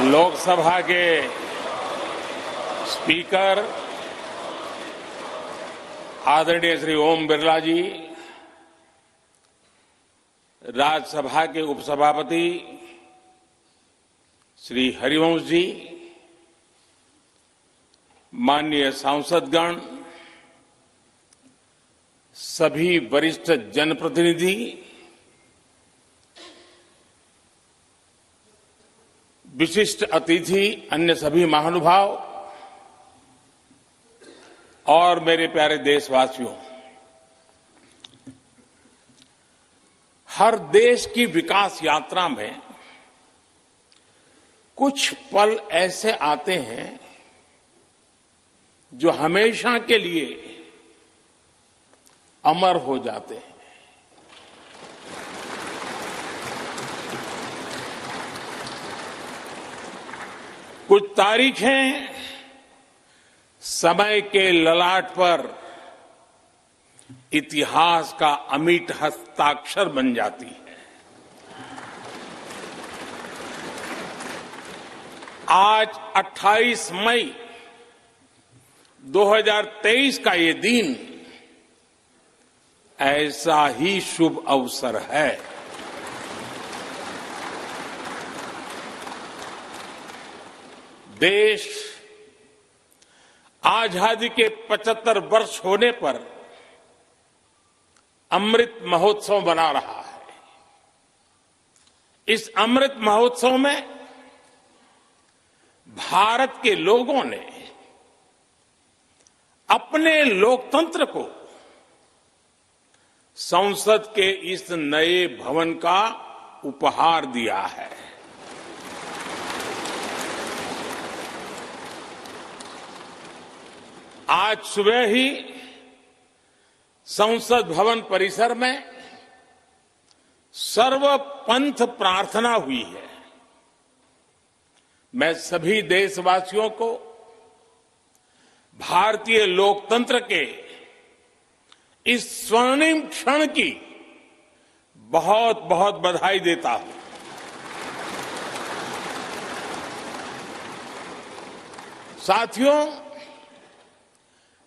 लोकसभा के स्पीकर आदरणीय श्री ओम बिरला जी, राज्यसभा के उपसभापति श्री हरिवंश जी, माननीय सांसदगण, सभी वरिष्ठ जनप्रतिनिधि, विशिष्ट अतिथि, अन्य सभी महानुभाव और मेरे प्यारे देशवासियों, हर देश की विकास यात्रा में कुछ पल ऐसे आते हैं जो हमेशा के लिए अमर हो जाते हैं। कुछ तारीखें समय के ललाट पर इतिहास का अमिट हस्ताक्षर बन जाती है। आज 28 मई 2023 का ये दिन ऐसा ही शुभ अवसर है। देश आजादी के 75 वर्ष होने पर अमृत महोत्सव मना रहा है। इस अमृत महोत्सव में भारत के लोगों ने अपने लोकतंत्र को संसद के इस नए भवन का उपहार दिया है। आज सुबह ही संसद भवन परिसर में सर्वपंथ प्रार्थना हुई है। मैं सभी देशवासियों को भारतीय लोकतंत्र के इस स्वर्णिम क्षण की बहुत बहुत बधाई देता हूं। साथियों,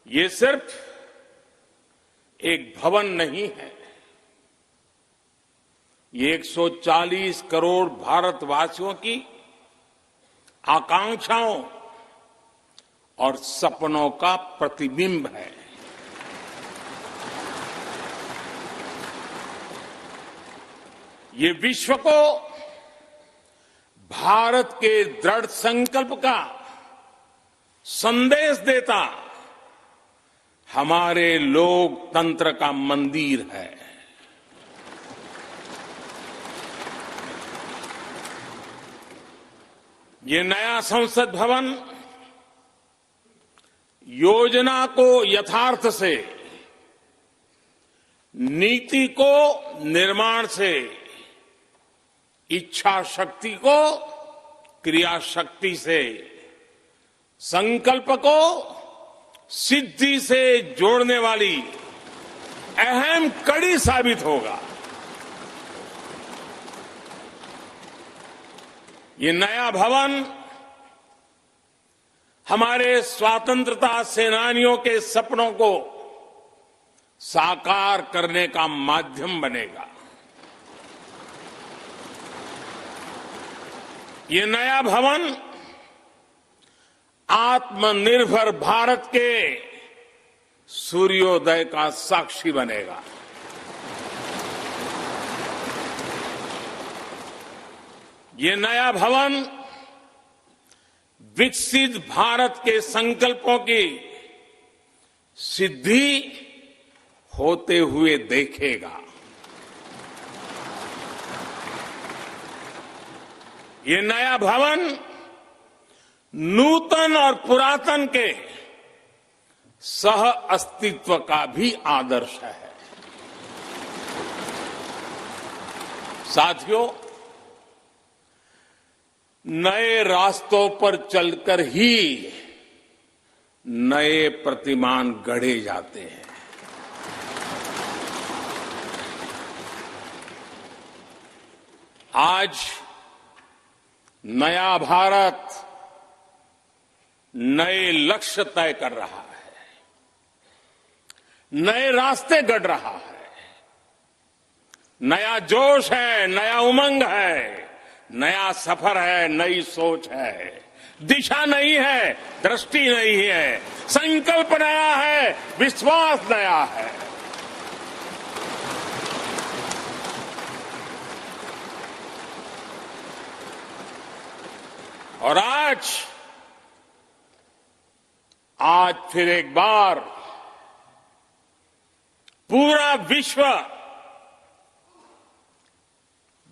ये सिर्फ एक भवन नहीं है, ये 140 करोड़ भारतवासियों की आकांक्षाओं और सपनों का प्रतिबिंब है। ये विश्व को भारत के दृढ़ संकल्प का संदेश देता हमारे लोकतंत्र का मंदिर है। ये नया संसद भवन योजना को यथार्थ से, नीति को निर्माण से, इच्छा शक्ति को क्रिया शक्ति से, संकल्प को सिद्धि से जोड़ने वाली अहम कड़ी साबित होगा। ये नया भवन हमारे स्वतंत्रता सेनानियों के सपनों को साकार करने का माध्यम बनेगा। ये नया भवन आत्मनिर्भर भारत के सूर्योदय का साक्षी बनेगा। ये नया भवन विकसित भारत के संकल्पों की सिद्धि होते हुए देखेगा। ये नया भवन नूतन और पुरातन के सह अस्तित्व का भी आदर्श है। साथियों, नए रास्तों पर चलकर ही नए प्रतिमान गढ़े जाते हैं। आज नया भारत नए लक्ष्य तय कर रहा है, नए रास्ते गढ़ रहा है, नया जोश है, नया उमंग है, नया सफर है, नई सोच है, दिशा नई है, दृष्टि नई है, संकल्प नया है, विश्वास नया है। और आज फिर एक बार पूरा विश्व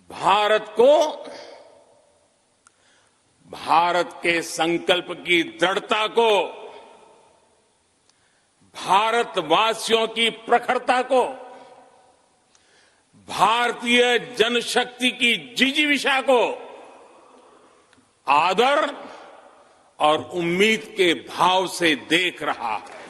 भारत को, भारत के संकल्प की दृढ़ता को, भारतवासियों की प्रखरता को, भारतीय जनशक्ति की जिजीविषा को आदर और उम्मीद के भाव से देख रहा है।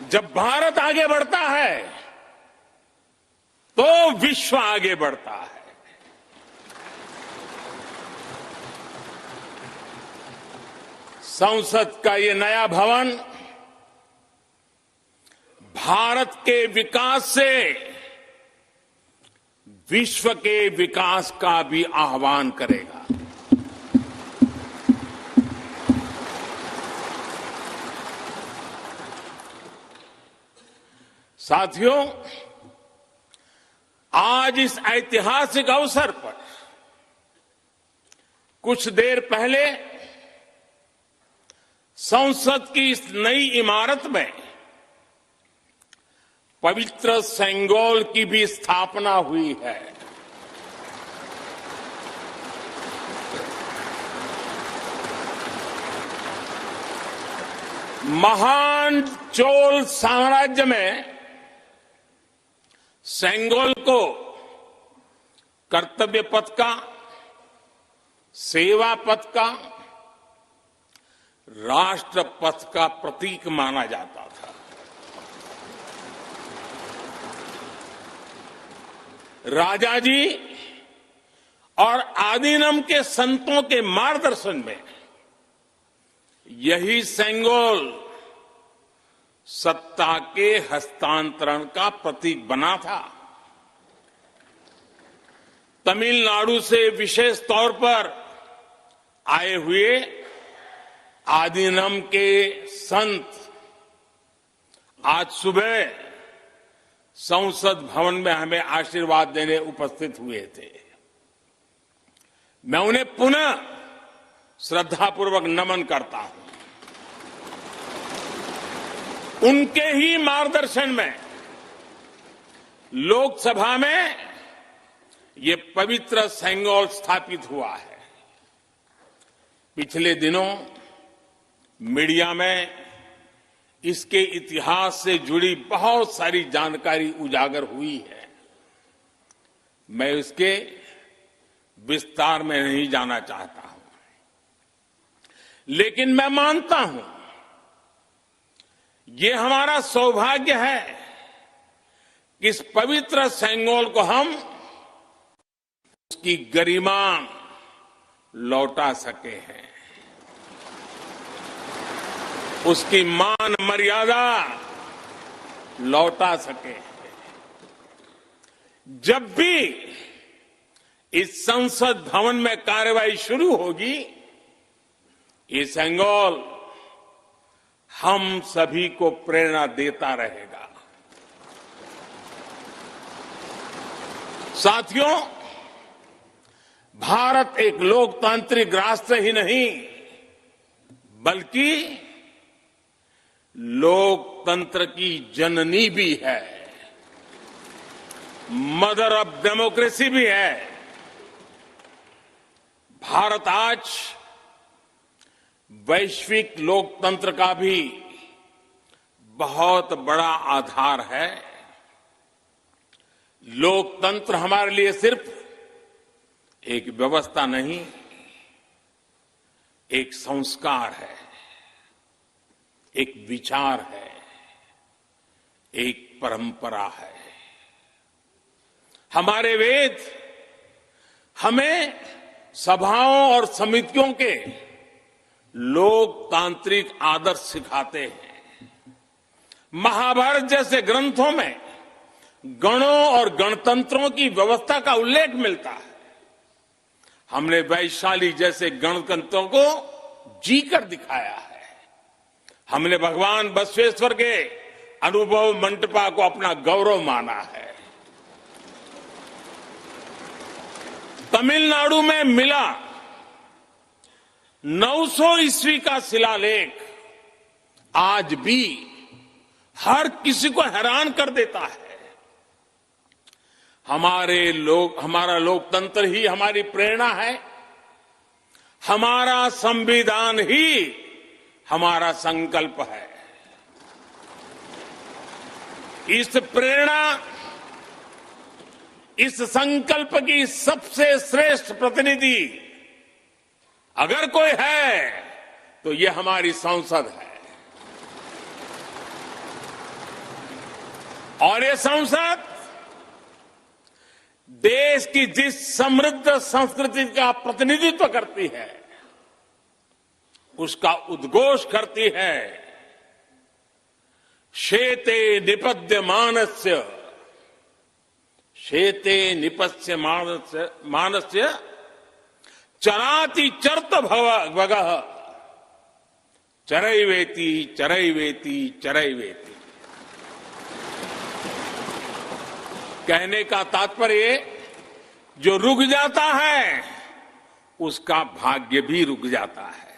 जब भारत आगे बढ़ता है तो विश्व आगे बढ़ता है। संसद का ये नया भवन भारत के विकास से विश्व के विकास का भी आह्वान करेगा। साथियों, आज इस ऐतिहासिक अवसर पर कुछ देर पहले संसद की इस नई इमारत में पवित्र सेंगोल की भी स्थापना हुई है। महान चोल साम्राज्य में सेंगोल को कर्तव्य पथ का, सेवा पथ का, राष्ट्र पथ का प्रतीक माना जाता था। राजा जी और आदीनम के संतों के मार्गदर्शन में यही सेंगोल सत्ता के हस्तांतरण का प्रतीक बना था। तमिलनाडु से विशेष तौर पर आए हुए आदीनम के संत आज सुबह संसद भवन में हमें आशीर्वाद देने उपस्थित हुए थे। मैं उन्हें पुनः श्रद्धापूर्वक नमन करता हूं। उनके ही मार्गदर्शन में लोकसभा में ये पवित्र सेंगोल स्थापित हुआ है। पिछले दिनों मीडिया में इसके इतिहास से जुड़ी बहुत सारी जानकारी उजागर हुई है। मैं इसके विस्तार में नहीं जाना चाहता हूं, लेकिन मैं मानता हूं ये हमारा सौभाग्य है कि इस पवित्र सेंगोल को हम उसकी गरिमा लौटा सके हैं, उसकी मान मर्यादा लौटा सके। जब भी इस संसद भवन में कार्यवाही शुरू होगी, ये सेंगोल हम सभी को प्रेरणा देता रहेगा। साथियों, भारत एक लोकतांत्रिक राष्ट्र ही नहीं बल्कि लोकतंत्र की जननी भी है, मदर ऑफ डेमोक्रेसी भी है। भारत आज वैश्विक लोकतंत्र का भी बहुत बड़ा आधार है। लोकतंत्र हमारे लिए सिर्फ एक व्यवस्था नहीं, एक संस्कार है, एक विचार है, एक परंपरा है। हमारे वेद हमें सभाओं और समितियों के लोकतांत्रिक आदर्श सिखाते हैं। महाभारत जैसे ग्रंथों में गणों और गणतंत्रों की व्यवस्था का उल्लेख मिलता है। हमने वैशाली जैसे गणतंत्रों को जीकर दिखाया है। हमने भगवान बसवेश्वर के अनुभव मंटपा को अपना गौरव माना है। तमिलनाडु में मिला 900 ईस्वी का शिलालेख आज भी हर किसी को हैरान कर देता है। हमारा लोकतंत्र ही हमारी प्रेरणा है। हमारा संविधान ही हमारा संकल्प है। इस प्रेरणा, इस संकल्प की सबसे श्रेष्ठ प्रतिनिधि अगर कोई है तो ये हमारी संसद है। और ये संसद देश की जिस समृद्ध संस्कृति का प्रतिनिधित्व करती है उसका उद्घोष करती है। शेते निपद्यमानस्य शेते निपस्य मानस्य चराति चर्त भगः चरैवेति चरैवेति चरैवेति। कहने का तात्पर्य जो रुक जाता है उसका भाग्य भी रुक जाता है,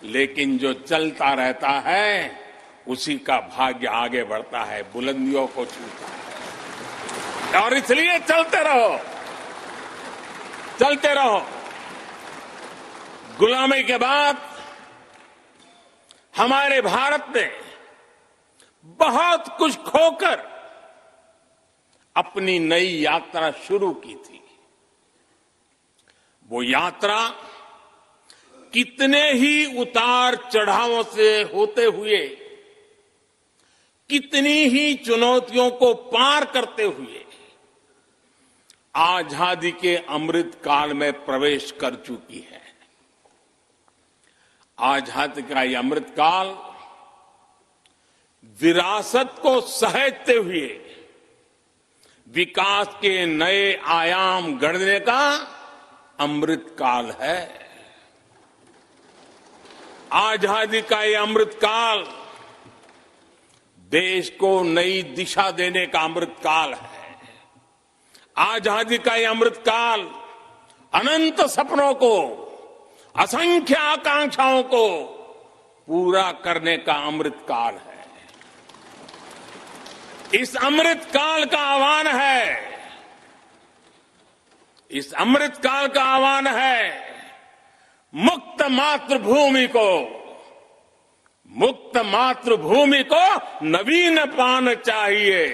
लेकिन जो चलता रहता है उसी का भाग्य आगे बढ़ता है, बुलंदियों को छूता है। और इसलिए चलते रहो, चलते रहो। गुलामी के बाद हमारे भारत ने बहुत कुछ खोकर अपनी नई यात्रा शुरू की थी। वो यात्रा कितने ही उतार चढ़ावों से होते हुए, कितनी ही चुनौतियों को पार करते हुए आजादी के अमृत काल में प्रवेश कर चुकी है। आजादी का ये अमृत काल विरासत को सहेजते हुए विकास के नए आयाम गढ़ने का अमृत काल है। आजादी का ये अमृत काल देश को नई दिशा देने का अमृत काल है। आजादी का ये अमृत काल अनंत सपनों को, असंख्य आकांक्षाओं को पूरा करने का अमृत काल है। इस अमृत काल का आह्वान है, इस अमृत काल का आह्वान है मुक्त मातृभूमि को, मुक्त मातृभूमि को नवीन प्राण चाहिए,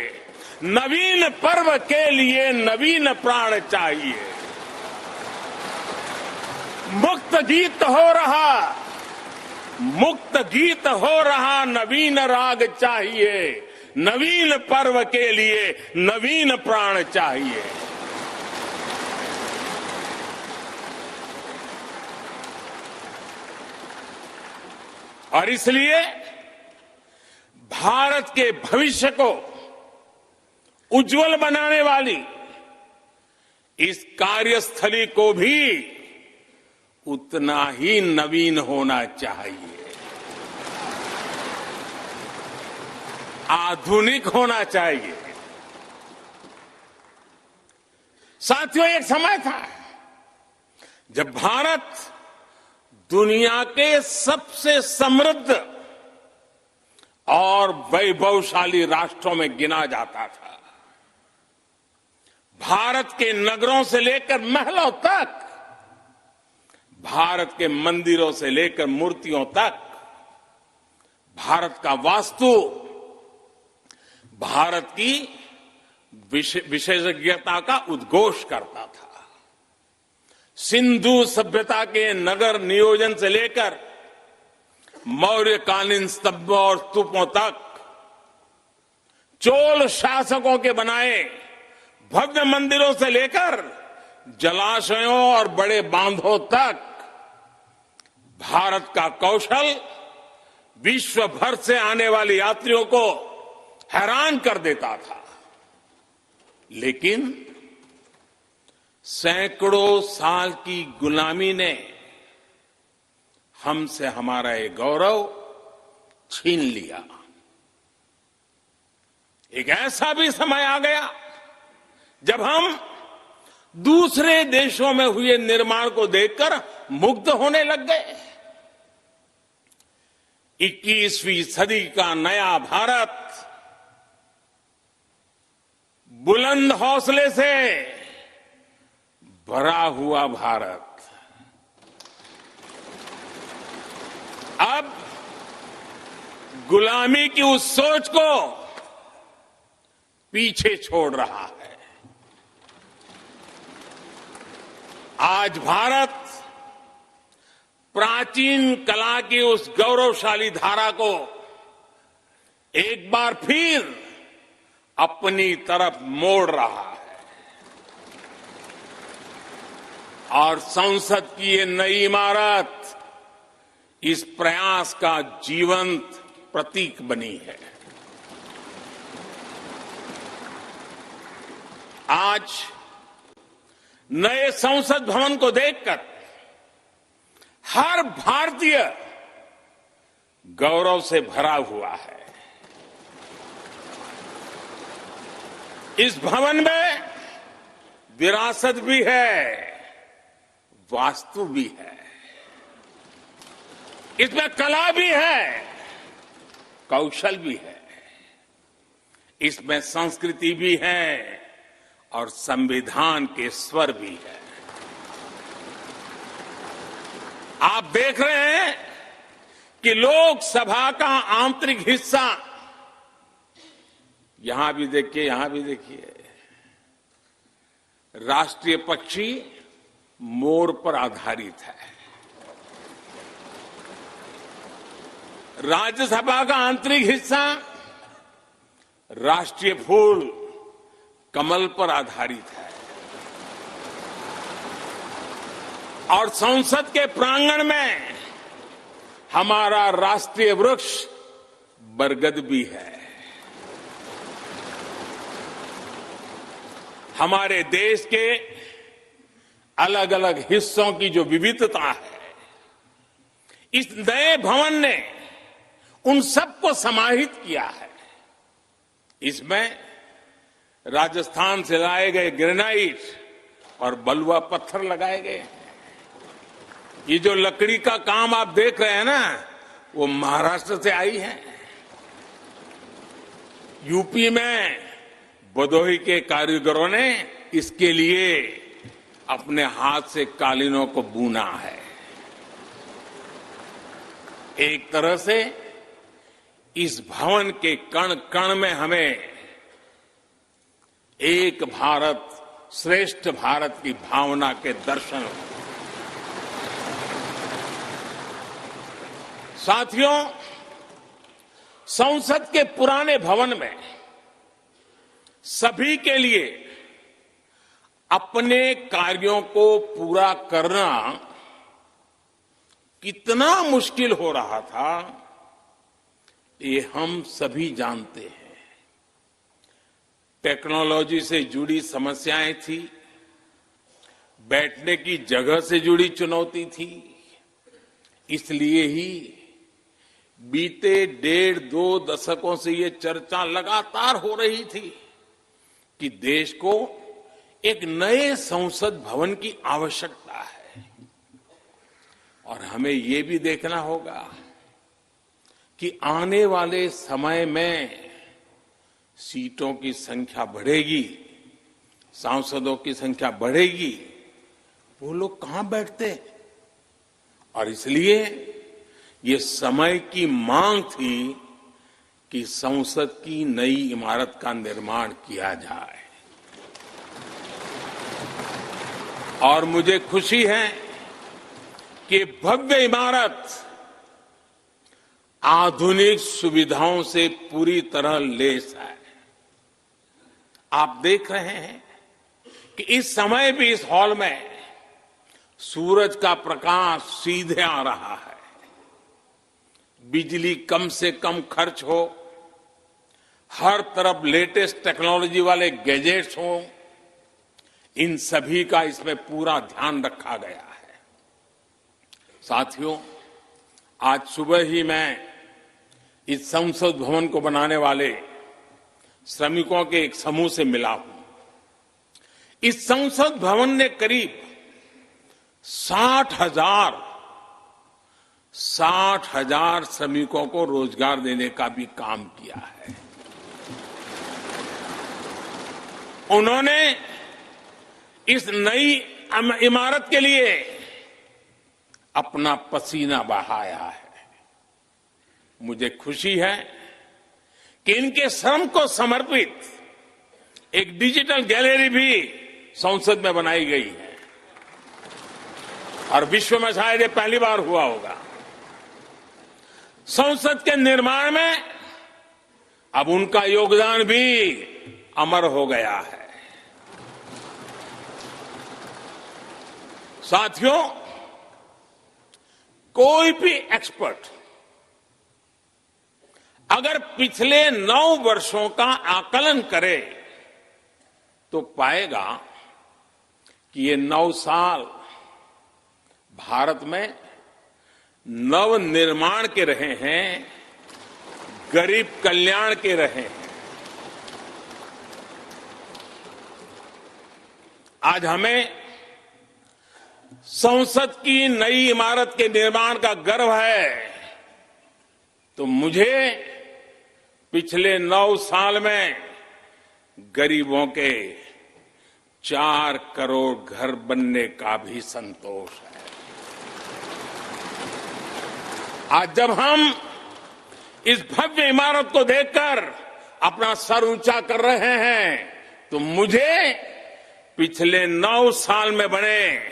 नवीन पर्व के लिए नवीन प्राण चाहिए। मुक्त गीत हो रहा, मुक्त गीत हो रहा नवीन राग चाहिए, नवीन पर्व के लिए नवीन प्राण चाहिए। और इसलिए भारत के भविष्य को उज्जवल बनाने वाली इस कार्यस्थली को भी उतना ही नवीन होना चाहिए, आधुनिक होना चाहिए। साथियों, एक समय था जब भारत दुनिया के सबसे समृद्ध और वैभवशाली राष्ट्रों में गिना जाता था। भारत के नगरों से लेकर महलों तक, भारत के मंदिरों से लेकर मूर्तियों तक, भारत का वास्तु भारत की विशेषज्ञता का उद्घोष करता था। सिंधु सभ्यता के नगर नियोजन से लेकर मौर्यकालीन स्तंभों और स्तूपों तक चोल शासकों के बनाए भव्य मंदिरों से लेकर जलाशयों और बड़े बांधों तक भारत का कौशल विश्व भर से आने वाले यात्रियों को हैरान कर देता था। लेकिन सैकड़ों साल की गुलामी ने हमसे हमारा ये गौरव छीन लिया। एक ऐसा भी समय आ गया जब हम दूसरे देशों में हुए निर्माण को देखकर मुग्ध होने लग गए। 21वीं सदी का नया भारत बुलंद हौसले से भरा हुआ भारत अब गुलामी की उस सोच को पीछे छोड़ रहा है। आज भारत प्राचीन कला की उस गौरवशाली धारा को एक बार फिर अपनी तरफ मोड़ रहा है और संसद की ये नई इमारत इस प्रयास का जीवंत प्रतीक बनी है। आज नए संसद भवन को देखकर हर भारतीय गौरव से भरा हुआ है। इस भवन में विरासत भी है, वास्तु भी है, इसमें कला भी है, कौशल भी है, इसमें संस्कृति भी है और संविधान के स्वर भी है। आप देख रहे हैं कि लोकसभा का आंतरिक हिस्सा, यहां भी देखिए, यहां भी देखिए, राष्ट्रीय पक्षी मोर पर आधारित है। राज्यसभा का आंतरिक हिस्सा राष्ट्रीय फूल कमल पर आधारित है और संसद के प्रांगण में हमारा राष्ट्रीय वृक्ष बरगद भी है। हमारे देश के अलग अलग हिस्सों की जो विविधता है, इस नए भवन ने उन सबको समाहित किया है। इसमें राजस्थान से लाए गए ग्रेनाइट और बलुआ पत्थर लगाए गए हैं। ये जो लकड़ी का काम आप देख रहे हैं ना, वो महाराष्ट्र से आई है। यूपी में भदोही के कारीगरों ने इसके लिए अपने हाथ से कालीनों को बुना है। एक तरह से इस भवन के कण कण में हमें एक भारत श्रेष्ठ भारत की भावना के दर्शन हो। साथियों, संसद के पुराने भवन में सभी के लिए अपने कार्यों को पूरा करना कितना मुश्किल हो रहा था, ये हम सभी जानते हैं। टेक्नोलॉजी से जुड़ी समस्याएं थी, बैठने की जगह से जुड़ी चुनौती थी। इसलिए ही बीते 1.5-2 दशकों से ये चर्चा लगातार हो रही थी कि देश को एक नए संसद भवन की आवश्यकता है। और हमें ये भी देखना होगा कि आने वाले समय में सीटों की संख्या बढ़ेगी, सांसदों की संख्या बढ़ेगी, वो लोग कहां बैठते? और इसलिए ये समय की मांग थी कि संसद की नई इमारत का निर्माण किया जाए। और मुझे खुशी है कि भव्य इमारत आधुनिक सुविधाओं से पूरी तरह लैस है। आप देख रहे हैं कि इस समय भी इस हॉल में सूरज का प्रकाश सीधे आ रहा है, बिजली कम से कम खर्च हो, हर तरफ लेटेस्ट टेक्नोलॉजी वाले गैजेट्स हों, इन सभी का इसमें पूरा ध्यान रखा गया है। साथियों, आज सुबह ही मैं इस संसद भवन को बनाने वाले श्रमिकों के एक समूह से मिला हूं। इस संसद भवन ने करीब 60,000 श्रमिकों को रोजगार देने का भी काम किया है। उन्होंने इस नई इमारत के लिए अपना पसीना बहाया है। मुझे खुशी है कि इनके श्रम को समर्पित एक डिजिटल गैलरी भी संसद में बनाई गई है और विश्व में शायद ये पहली बार हुआ होगा। संसद के निर्माण में अब उनका योगदान भी अमर हो गया है। साथियों, कोई भी एक्सपर्ट अगर पिछले 9 वर्षों का आकलन करे तो पाएगा कि ये 9 साल भारत में नव निर्माण के रहे हैं, गरीब कल्याण के रहे हैं। आज हमें संसद की नई इमारत के निर्माण का गर्व है, तो मुझे पिछले 9 साल में गरीबों के 4 करोड़ घर बनने का भी संतोष है। आज जब हम इस भव्य इमारत को देखकर अपना सर ऊंचा कर रहे हैं, तो मुझे पिछले 9 साल में बने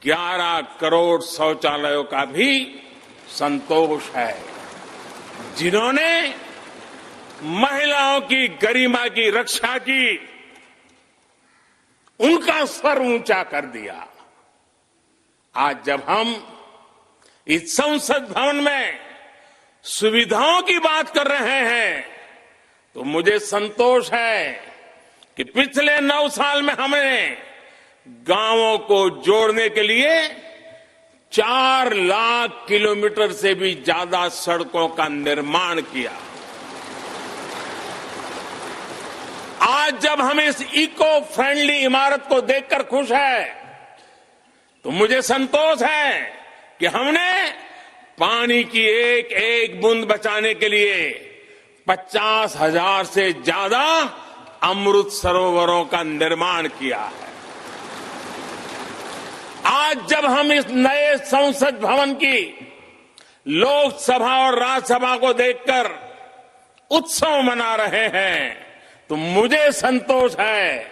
11 करोड़ शौचालयों का भी संतोष है, जिन्होंने महिलाओं की गरिमा की रक्षा की, उनका सर ऊंचा कर दिया। आज जब हम इस संसद भवन में सुविधाओं की बात कर रहे हैं, तो मुझे संतोष है कि पिछले 9 साल में हमने गांवों को जोड़ने के लिए 4 लाख किलोमीटर से भी ज्यादा सड़कों का निर्माण किया। आज जब हम इस इको फ्रेंडली इमारत को देखकर खुश है, तो मुझे संतोष है कि हमने पानी की एक एक बूंद बचाने के लिए 50,000 से ज्यादा अमृत सरोवरों का निर्माण किया है। आज जब हम इस नए संसद भवन की लोकसभा और राज्यसभा को देखकर उत्सव मना रहे हैं, तो मुझे संतोष है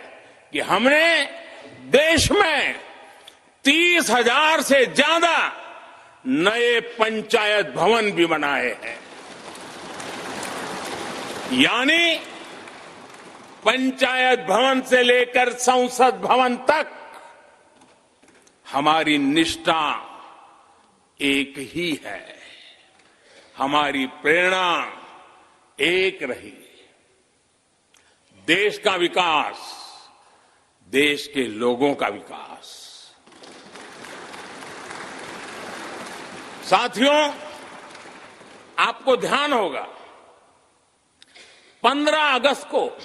कि हमने देश में 30,000 से ज्यादा नए पंचायत भवन भी बनाए हैं। यानी पंचायत भवन से लेकर संसद भवन तक हमारी निष्ठा एक ही है, हमारी प्रेरणा एक रही। देश का विकास, देश के लोगों का विकास। साथियों, आपको ध्यान होगा 15 अगस्त को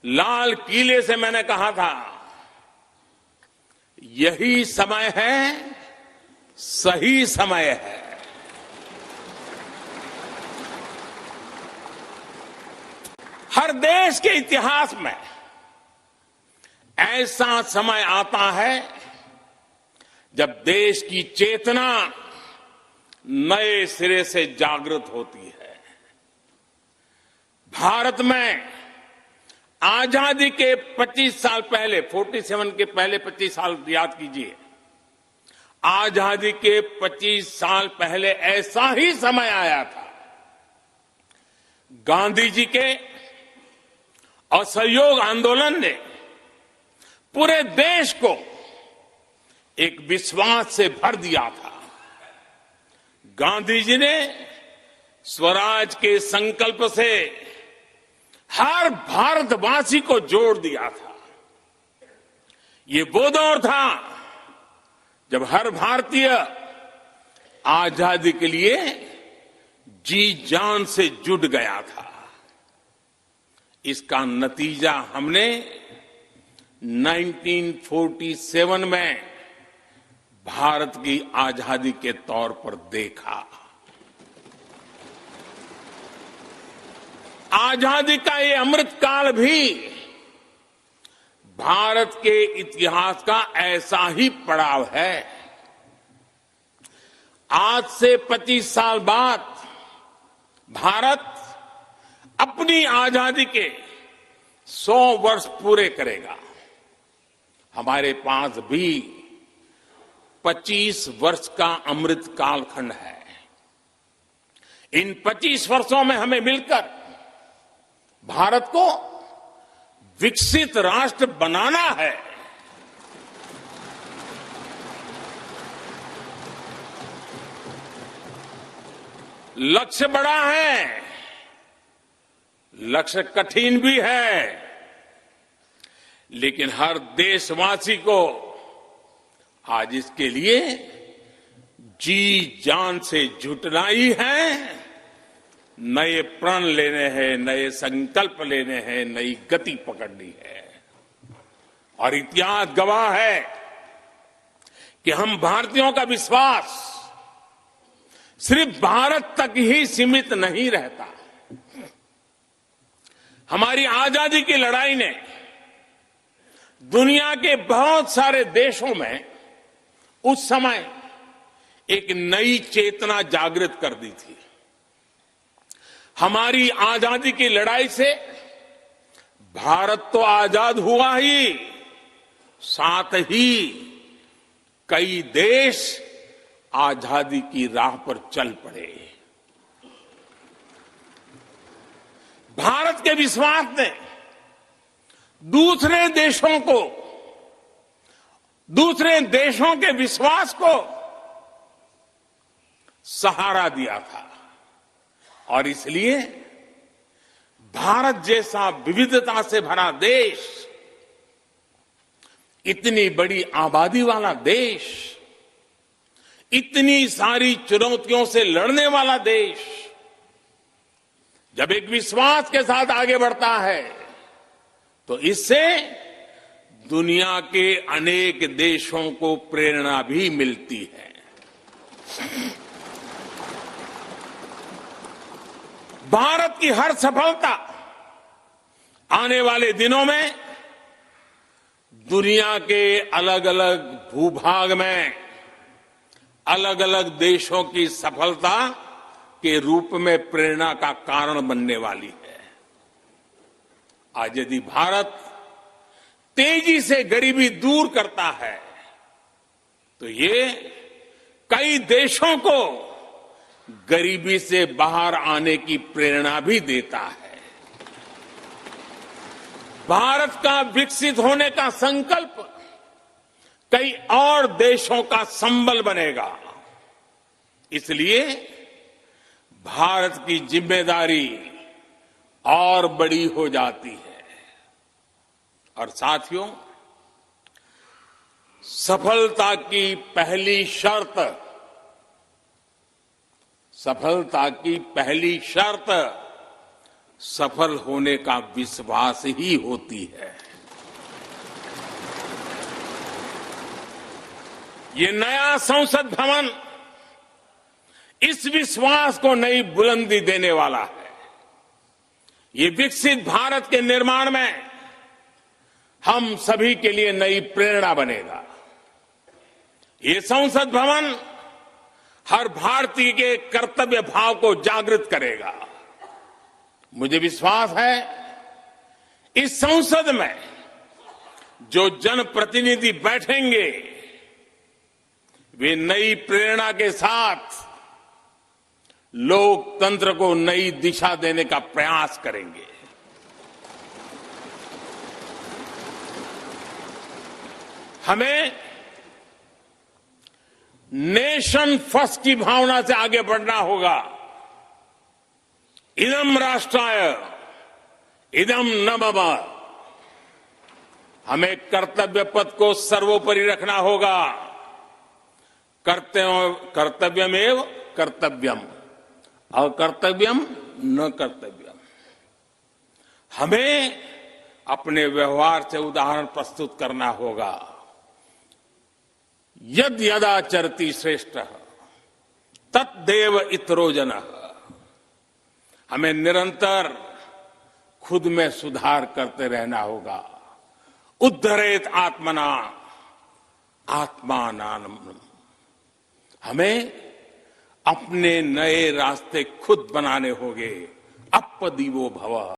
लाल किले से मैंने कहा था, यही समय है, सही समय है। हर देश के इतिहास में ऐसा समय आता है जब देश की चेतना नए सिरे से जागृत होती है। भारत में आजादी के 25 साल पहले, 47 के पहले 25 साल याद कीजिए, आजादी के 25 साल पहले ऐसा ही समय आया था। गांधी जी के असहयोग आंदोलन ने पूरे देश को एक विश्वास से भर दिया था। गांधी जी ने स्वराज के संकल्प से हर भारतवासी को जोड़ दिया था। ये वो दौर था जब हर भारतीय आजादी के लिए जी जान से जुट गया था। इसका नतीजा हमने 1947 में भारत की आजादी के तौर पर देखा। आजादी का ये अमृतकाल भी भारत के इतिहास का ऐसा ही पड़ाव है। आज से 25 साल बाद भारत अपनी आजादी के 100 वर्ष पूरे करेगा। हमारे पास भी 25 वर्ष का अमृत कालखंड है। इन 25 वर्षों में हमें मिलकर भारत को विकसित राष्ट्र बनाना है। लक्ष्य बड़ा है, लक्ष्य कठिन भी है, लेकिन हर देशवासी को आज इसके लिए जी जान से जुटना ही है। नए प्रण लेने हैं, नए संकल्प लेने हैं, नई गति पकड़नी है। और इतिहास गवाह है कि हम भारतीयों का विश्वास सिर्फ भारत तक ही सीमित नहीं रहता। हमारी आजादी की लड़ाई ने दुनिया के बहुत सारे देशों में उस समय एक नई चेतना जागृत कर दी थी। हमारी आजादी की लड़ाई से भारत तो आजाद हुआ ही, साथ ही कई देश आजादी की राह पर चल पड़े। भारत के विश्वास ने दूसरे देशों के विश्वास को सहारा दिया था। और इसलिए भारत जैसा विविधता से भरा देश, इतनी बड़ी आबादी वाला देश, इतनी सारी चुनौतियों से लड़ने वाला देश जब एक विश्वास के साथ आगे बढ़ता है तो इससे दुनिया के अनेक देशों को प्रेरणा भी मिलती है। भारत की हर सफलता आने वाले दिनों में दुनिया के अलग अलग भूभाग में अलग अलग देशों की सफलता के रूप में प्रेरणा का कारण बनने वाली है। आज यदि भारत तेजी से गरीबी दूर करता है तो ये कई देशों को गरीबी से बाहर आने की प्रेरणा भी देता है। भारत का विकसित होने का संकल्प कई और देशों का संबल बनेगा। इसलिए भारत की जिम्मेदारी और बड़ी हो जाती है। और साथियों, सफलता की पहली शर्त सफल होने का विश्वास ही होती है। ये नया संसद भवन इस विश्वास को नई बुलंदी देने वाला है। ये विकसित भारत के निर्माण में हम सभी के लिए नई प्रेरणा बनेगा। ये संसद भवन हर भारतीय के कर्तव्य भाव को जागृत करेगा। मुझे विश्वास है इस संसद में जो जनप्रतिनिधि बैठेंगे वे नई प्रेरणा के साथ लोकतंत्र को नई दिशा देने का प्रयास करेंगे। हमें नेशन फर्स्ट की भावना से आगे बढ़ना होगा। इदम राष्ट्राय इदम न मम। हमें कर्तव्य पथ को सर्वोपरि रखना होगा। कर्तव्यमेव कर्तव्यम और कर्तव्यम न कर्तव्यम। हमें अपने व्यवहार से उदाहरण प्रस्तुत करना होगा। यद यदाचरति श्रेष्ठ तत्देव इतरो जनः। हमें निरंतर खुद में सुधार करते रहना होगा। उद्धरेत आत्मना आत्मानाम। हमें अपने नए रास्ते खुद बनाने होंगे। अप्पदीवो भव।